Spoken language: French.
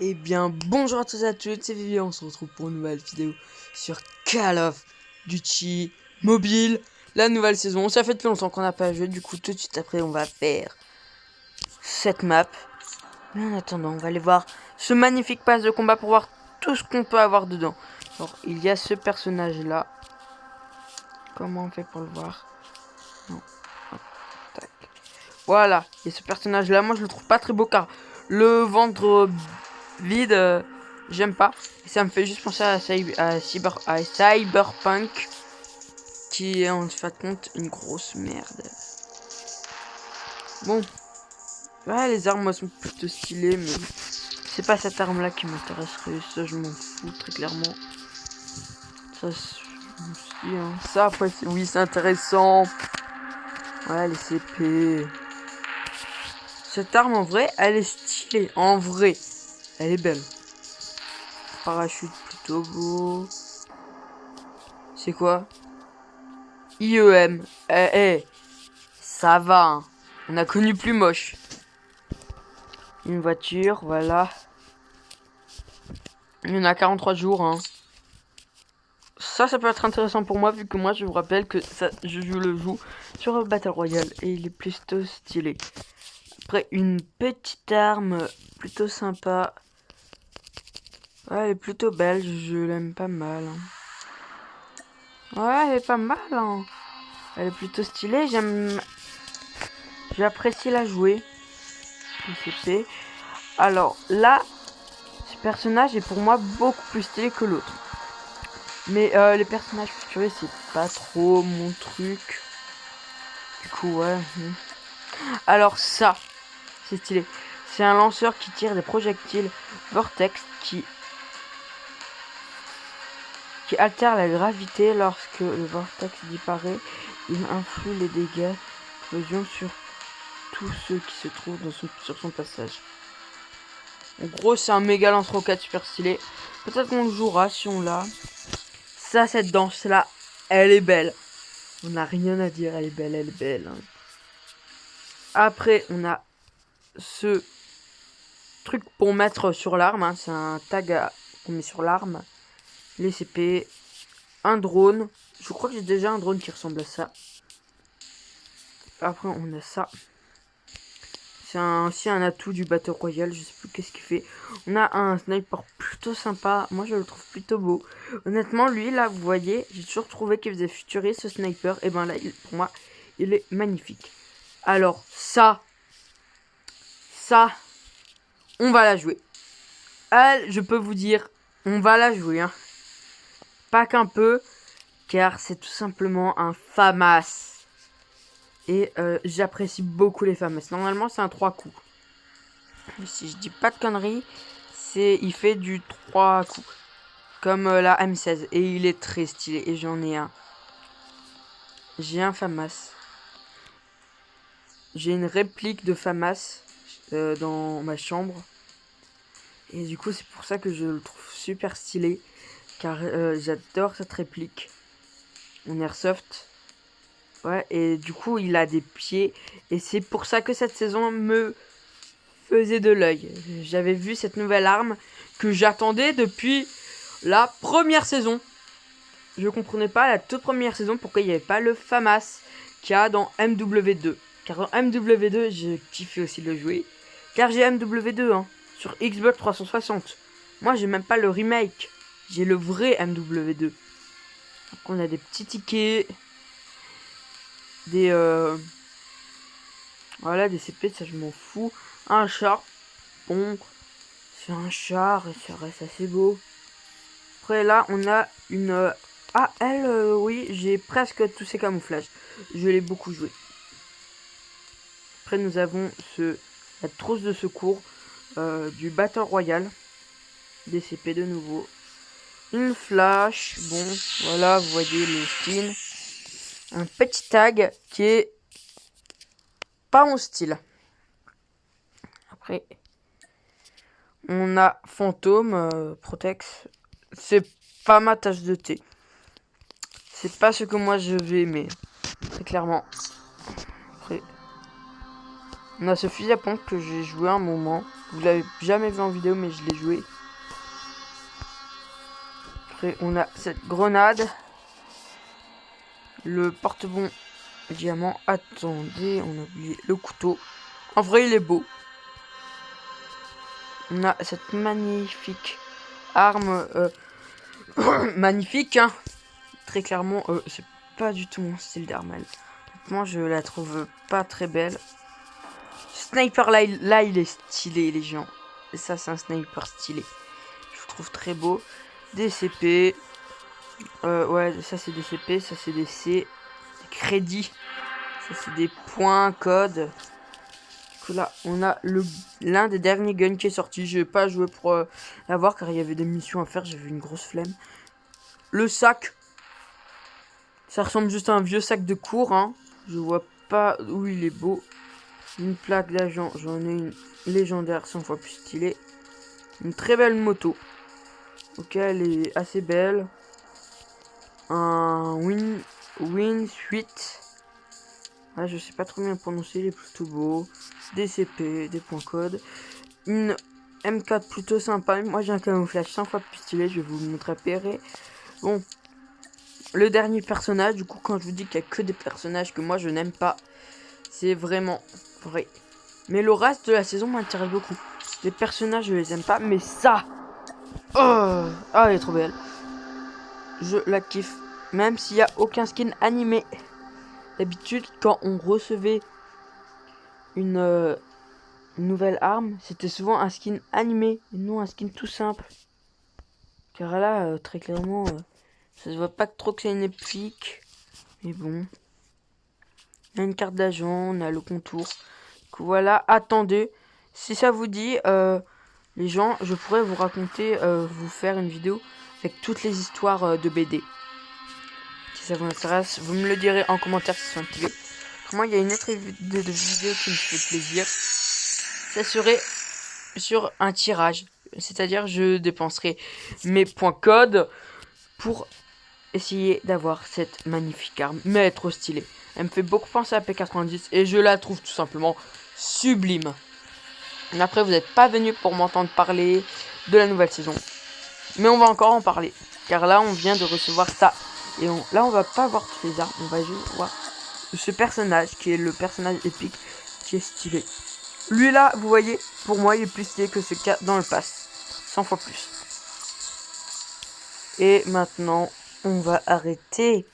Eh bien, bonjour à tous et à toutes, c'est Vivi, on se retrouve pour une nouvelle vidéo sur Call of Duty Mobile, la nouvelle saison. Ça fait depuis longtemps qu'on n'a pas joué, du coup tout de suite après on va faire cette map. Mais en attendant, on va aller voir ce magnifique pass de combat pour voir tout ce qu'on peut avoir dedans. Alors, il y a ce personnage là. Comment on fait pour le voir? Non. Hop, tac. Voilà, et ce personnage là, moi je le trouve pas très beau car le ventre vide, j'aime pas. Et ça me fait juste penser à Cyberpunk, qui est en fait compte une grosse merde. Bon, ouais, les armes moi sont plutôt stylées, mais c'est pas cette arme là qui m'intéresserait. Ça, je m'en fous très clairement. Ça, hein. Ça après, oui, c'est intéressant. Ouais, les CP. Cette arme en vrai, elle est stylée. En vrai, elle est belle. Parachute plutôt beau. C'est quoi? IEM. Ça va, hein. On a connu plus moche. Une voiture, voilà. Il y en a 43 jours, hein. Ça peut être intéressant pour moi, vu que moi, je vous rappelle que je le joue sur Battle Royale. Et il est plutôt stylé. Après, une petite arme plutôt sympa. Ouais, elle est plutôt belle, je l'aime pas mal. Hein. Ouais, elle est pas mal, hein. Elle est plutôt stylée, j'apprécie la jouer. PCP. Alors, là, ce personnage est pour moi beaucoup plus stylé que l'autre. Mais les personnages futuristes, c'est pas trop mon truc. Du coup, ouais. Alors ça, c'est stylé. C'est un lanceur qui tire des projectiles vortex qui altère la gravité. Lorsque le vortex disparaît, il influe les dégâts d'explosion sur tous ceux qui se trouvent sur son passage. En gros, c'est un méga lance-roquette super stylé. Peut-être qu'on le jouera si on l'a. Ça, cette danse-là, elle est belle. On n'a rien à dire, elle est belle, elle est belle. Hein. Après, on a ce truc pour mettre sur l'arme. Hein. C'est un tag qu'on met sur l'arme. Les CP. Un drone. Je crois que j'ai déjà un drone qui ressemble à ça. Après, on a ça. C'est aussi un atout du Battle Royale. Je sais plus qu'est-ce qu'il fait. On a un sniper plutôt sympa. Moi, je le trouve plutôt beau. Honnêtement, lui, là, vous voyez, j'ai toujours trouvé qu'il faisait futuriste ce sniper. Et ben là, pour moi, il est magnifique. Alors, ça, on va la jouer. Je peux vous dire, on va la jouer. Hein. Pas qu'un peu, car c'est tout simplement un FAMAS. Et j'apprécie beaucoup les FAMAS. Normalement, c'est un 3 coups. Si je dis pas de conneries, il fait du 3 coups. Comme la M16. Et il est très stylé. Et j'en ai un. J'ai un FAMAS. J'ai une réplique de FAMAS dans ma chambre. Et du coup, c'est pour ça que je le trouve super stylé. Car j'adore cette réplique. En airsoft. Ouais, et du coup, il a des pieds. Et c'est pour ça que cette saison me faisait de l'œil. J'avais vu cette nouvelle arme que j'attendais depuis la première saison. Je comprenais pas la toute première saison pourquoi il n'y avait pas le FAMAS qu'il y a dans MW2. Car dans MW2, j'ai kiffé aussi le jouer. Car j'ai MW2 hein, sur Xbox 360. Moi, j'ai même pas le remake. J'ai le vrai MW2. Donc, on a des petits tickets. Voilà, des CP, ça je m'en fous. Un char. Bon, c'est un char et ça reste assez beau. Après là, on a une... oui, j'ai presque tous ces camouflages. Je l'ai beaucoup joué. Après, nous avons la trousse de secours du Battle Royale. Des CP de nouveau. Une flash. Bon, voilà, vous voyez le skin. Un petit tag qui est pas mon style. Après, on a Fantôme, Protex. C'est pas ma tasse de thé. C'est pas ce que moi je vais aimer. Très clairement. Après, on a ce fusil à pompe que j'ai joué un moment. Vous l'avez jamais vu en vidéo, mais je l'ai joué. Après, on a cette grenade. Le porte-bon diamant. Attendez, on a oublié le couteau. En vrai, il est beau. On a cette magnifique arme. Magnifique, hein. Très clairement, c'est pas du tout mon style d'arme. Moi, je la trouve pas très belle. Sniper, là, il est stylé, les gens. Et ça, c'est un sniper stylé. Je le trouve très beau. Des CP. Ouais, ça, c'est des CP. Ça, c'est des C. Des crédits. Ça, c'est des points, codes. Du coup, là, on a l'un des derniers guns qui est sorti. Je vais pas jouer pour l'avoir, car il y avait des missions à faire. J'avais une grosse flemme. Le sac. Ça ressemble juste à un vieux sac de cours, hein. Je vois pas où il est beau. Une plaque d'agent, j'en ai une légendaire 100 fois plus stylée. Une très belle moto. Ok, elle est assez belle. Un Win Suite. Ah, je sais pas trop bien prononcer, il est plutôt beau. Des CP, des points codes. Une M4 plutôt sympa. Moi j'ai un camouflage 100 fois plus stylé, je vais vous le montrer après. Bon. Le dernier personnage, du coup, quand je vous dis qu'il n'y a que des personnages que moi je n'aime pas, c'est vraiment vrai. Mais le reste de la saison m'intéresse beaucoup. Les personnages, je les aime pas, mais ça, oh, ah, elle est trop belle. Je la kiffe, même s'il n'y a aucun skin animé. D'habitude, quand on recevait une nouvelle arme, c'était souvent un skin animé, et non un skin tout simple. Car là, très clairement, ça se voit pas trop que c'est une épique. Mais bon. On a une carte d'agent, on a le contour. Donc voilà, attendez. Si ça vous dit, les gens, je pourrais vous raconter, vous faire une vidéo avec toutes les histoires de BD. Si ça vous intéresse, vous me le direz en commentaire si c'est intéressant. Pour moi, il y a une autre vidéo qui me fait plaisir. Ça serait sur un tirage. C'est-à-dire, je dépenserai mes points codes pour essayer d'avoir cette magnifique arme. Mais elle est trop stylée. Elle me fait beaucoup penser à P90 et je la trouve tout simplement sublime. Mais après, vous n'êtes pas venu pour m'entendre parler de la nouvelle saison. Mais on va encore en parler. Car là, on vient de recevoir ça. Et là, on va pas voir toutes les armes. On va juste voir ce personnage qui est le personnage épique qui est stylé. Lui là, vous voyez, pour moi, il est plus stylé que ce qu'il y a dans le pass. 100 fois plus. Et maintenant, on va arrêter